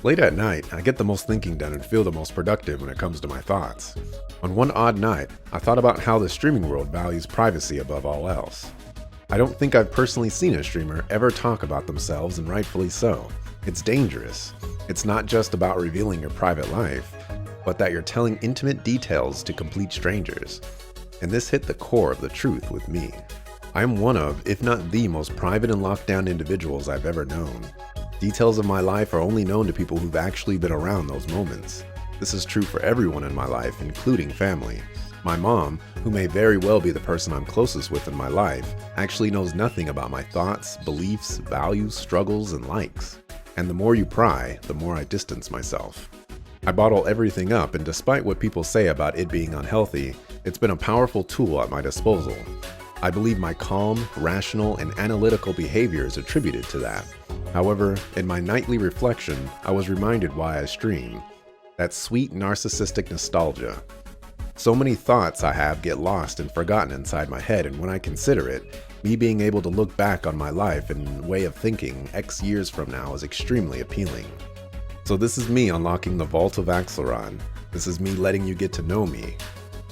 Late at night, I get the most thinking done and feel the most productive when it comes to my thoughts. On one odd night, I thought about how the streaming world values privacy above all else. I don't think I've personally seen a streamer ever talk about themselves, and rightfully so. It's dangerous. It's not just about revealing your private life, but that you're telling intimate details to complete strangers. And this hit the core of the truth with me. I am one of, if not the most private and locked down individuals I've ever known. Details of my life are only known to people who've actually been around those moments. This is true for everyone in my life, including family. My mom, who may very well be the person I'm closest with in my life, actually knows nothing about my thoughts, beliefs, values, struggles, and likes. And the more you pry, the more I distance myself. I bottle everything up, and despite what people say about it being unhealthy, it's been a powerful tool at my disposal. I believe my calm, rational, and analytical behavior is attributed to that. However, in my nightly reflection, I was reminded why I stream. That sweet narcissistic nostalgia. So many thoughts I have get lost and forgotten inside my head, and when I consider it, me being able to look back on my life and way of thinking X years from now is extremely appealing. So this is me unlocking the Vault of Axelrod. This is me letting you get to know me.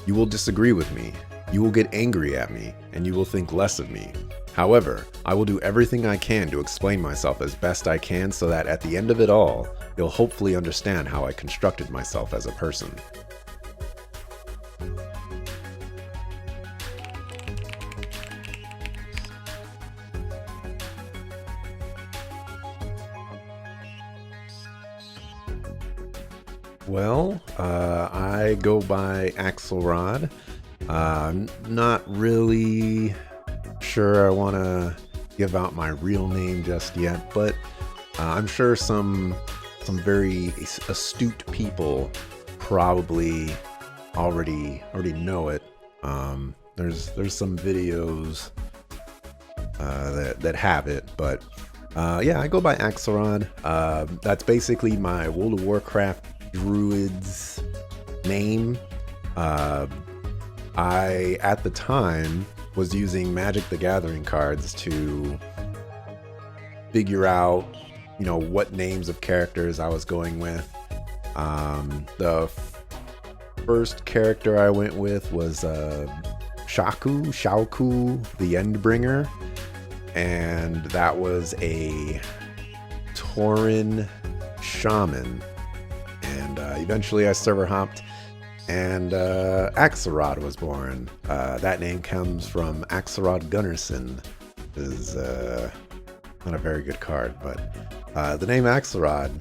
You will disagree with me. You will get angry at me, and you will think less of me. However, I will do everything I can to explain myself as best I can so that at the end of it all, you'll hopefully understand how I constructed myself as a person. Well, I go by Axelrod. Not really sure I want to give out my real name just yet, but I'm sure some very astute people probably already know it. There's some videos that have it, but yeah, I go by Axelrod. That's basically my World of Warcraft druid's name. I, at the time, was using Magic the Gathering cards to figure out, what names of characters I was going with. The first character I went with was Shauku, the Endbringer, and that was a Tauren shaman. And eventually I server hopped, and Axelrod was born. That name comes from Axelrod Gunnarsson. Is not a very good card, but the name Axelrod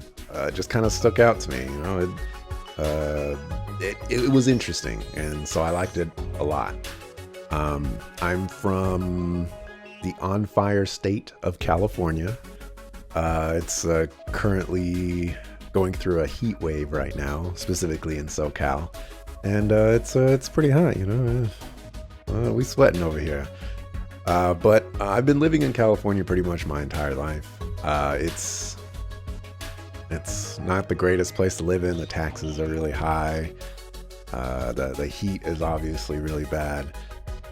just kind of stuck out to me. It was interesting, and so I liked it a lot. I'm from the on fire state of California. It's currently going through a heat wave right now, specifically in SoCal, and it's pretty hot. We sweating over here. But I've been living in California pretty much my entire life. It's not the greatest place to live in. The taxes are really high. The heat is obviously really bad.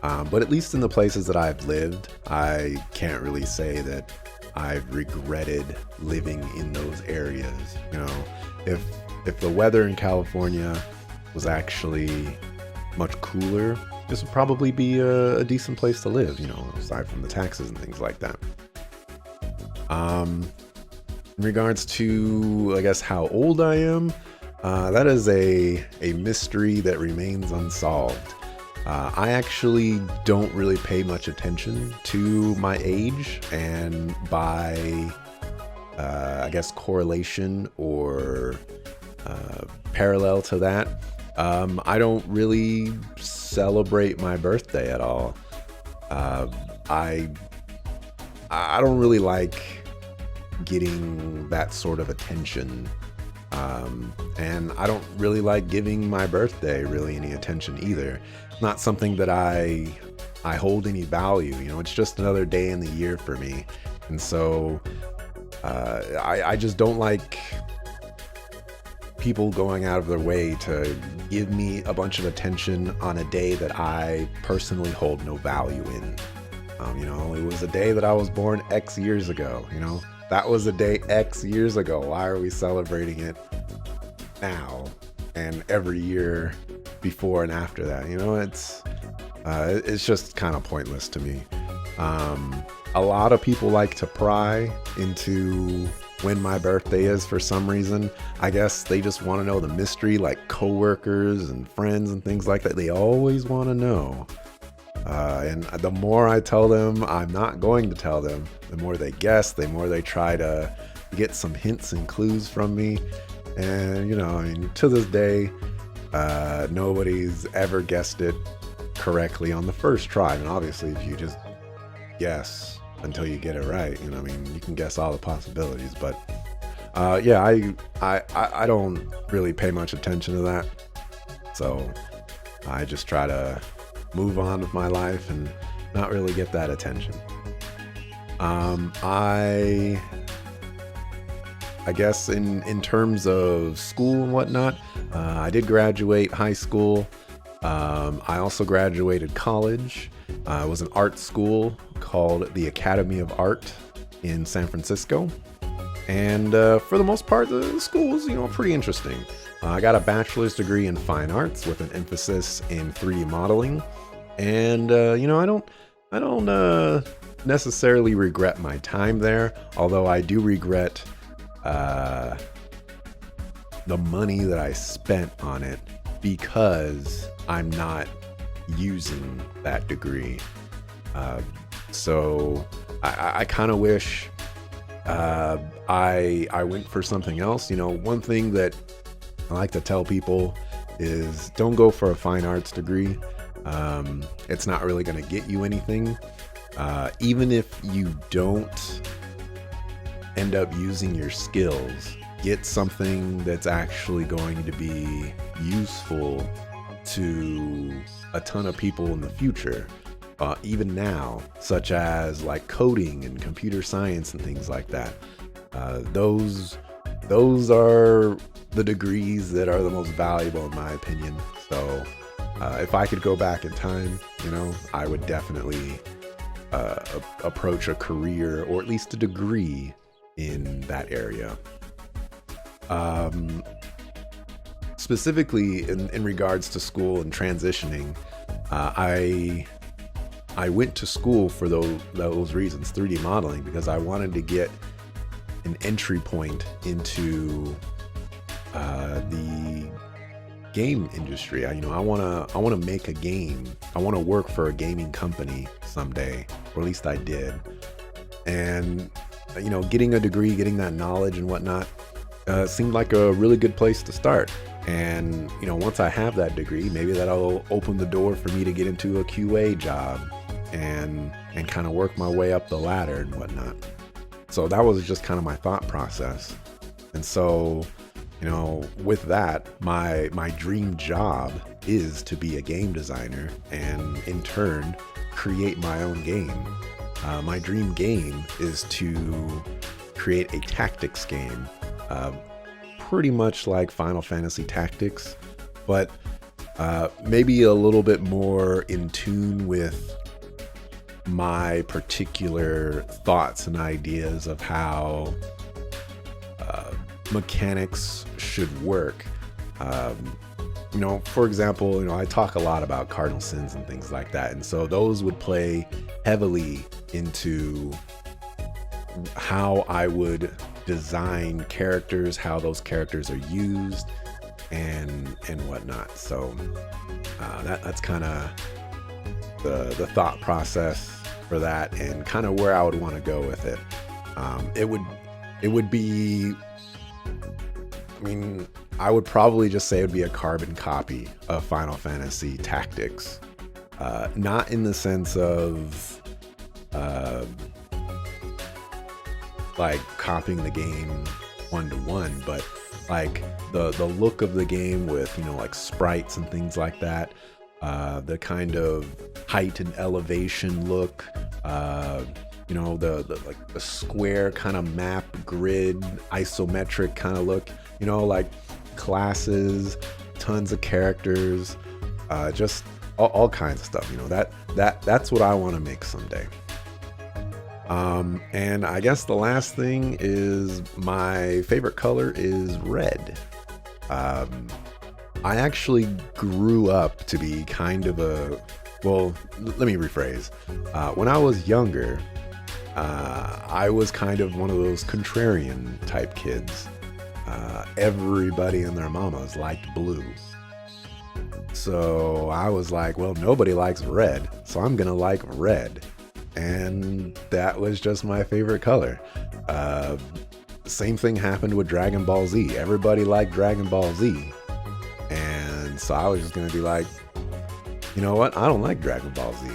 But at least in the places that I've lived, I can't really say that I've regretted living in those areas. If the weather in California was actually much cooler, this would probably be a decent place to live, aside from the taxes and things like that. In regards to, I guess, how old I am, that is a mystery that remains unsolved. I actually don't really pay much attention to my age, and by, I guess, correlation or parallel to that, I don't really celebrate my birthday at all. I don't really like getting that sort of attention, and I don't really like giving my birthday really any attention either. Not something that I hold any value. It's just another day in the year for me, and so I just don't like people going out of their way to give me a bunch of attention on a day that I personally hold no value in. It was a day that I was born X years ago. that was a day X years ago. Why are we celebrating it now and every year before and after that? It's just kind of pointless to me. A lot of people like to pry into when my birthday is for some reason. I guess they just want to know the mystery, like coworkers and friends and things like that. They always want to know. And the more I tell them I'm not going to tell them, the more they guess, the more they try to get some hints and clues from me. And, to this day, nobody's ever guessed it correctly on the first try. And obviously, if you just guess until you get it right, you can guess all the possibilities. But I don't really pay much attention to that. So I just try to move on with my life and not really get that attention. I guess in terms of school and whatnot, I did graduate high school. I also graduated college. It was an art school called the Academy of Art in San Francisco. And for the most part, the school was, pretty interesting. I got a bachelor's degree in fine arts with an emphasis in 3D modeling. And, I don't necessarily regret my time there, although I do regret the money that I spent on it because I'm not using that degree. So I kind of wish I went for something else. One thing that I like to tell people is don't go for a fine arts degree. It's not really going to get you anything. Even if you don't end up using your skills, get something that's actually going to be useful to a ton of people in the future, even now, such as like coding and computer science and things like that. Those are the degrees that are the most valuable in my opinion. So if I could go back in time, I would definitely approach a career or at least a degree in that area. Specifically in regards to school and transitioning, I went to school for those reasons, 3D modeling, because I wanted to get an entry point into the game industry. I want to make a game. I want to work for a gaming company someday, or at least I did. And getting a degree, getting that knowledge and whatnot, seemed like a really good place to start. And once I have that degree, maybe that'll open the door for me to get into a QA job and kind of work my way up the ladder and whatnot. So that was just kind of my thought process. And so with that, my dream job is to be a game designer and in turn create my own game. My dream game is to create a tactics game, pretty much like Final Fantasy Tactics, but maybe a little bit more in tune with my particular thoughts and ideas of how mechanics should work. For example, I talk a lot about cardinal sins and things like that, and so those would play heavily into how I would design characters, how those characters are used, and whatnot. So that's kind of the thought process for that, and kind of where I would want to go with it. It would be, I would probably just say it would be a carbon copy of Final Fantasy Tactics. Not in the sense of like copying the game one-to-one, but like the look of the game with, like sprites and things like that. The kind of height and elevation look, the square kind of map grid, isometric kind of look, like classes, tons of characters, just all kinds of stuff. That's what I want to make someday. And I guess the last thing is my favorite color is red. I actually grew up to be kind of let me rephrase. When I was younger, I was kind of one of those contrarian type kids. Everybody and their mamas liked blue. So I was like, well, nobody likes red, so I'm gonna like red. And that was just my favorite color. Same thing happened with Dragon Ball Z. Everybody liked Dragon Ball Z. And so I was just gonna be like, you know what? I don't like Dragon Ball Z.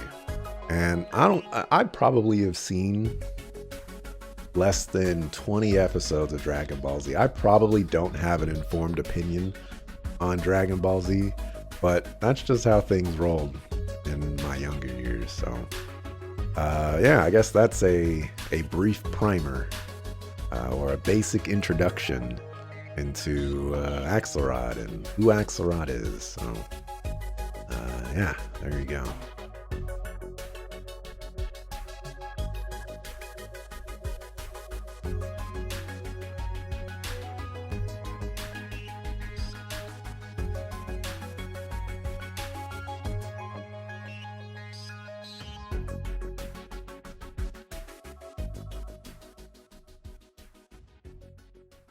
And I probably have seen less than 20 episodes of Dragon Ball Z. I probably don't have an informed opinion on Dragon Ball Z, but that's just how things rolled in my younger years. So yeah, I guess that's a brief primer or a basic introduction into Axelrod and who Axelrod is. So yeah, there you go.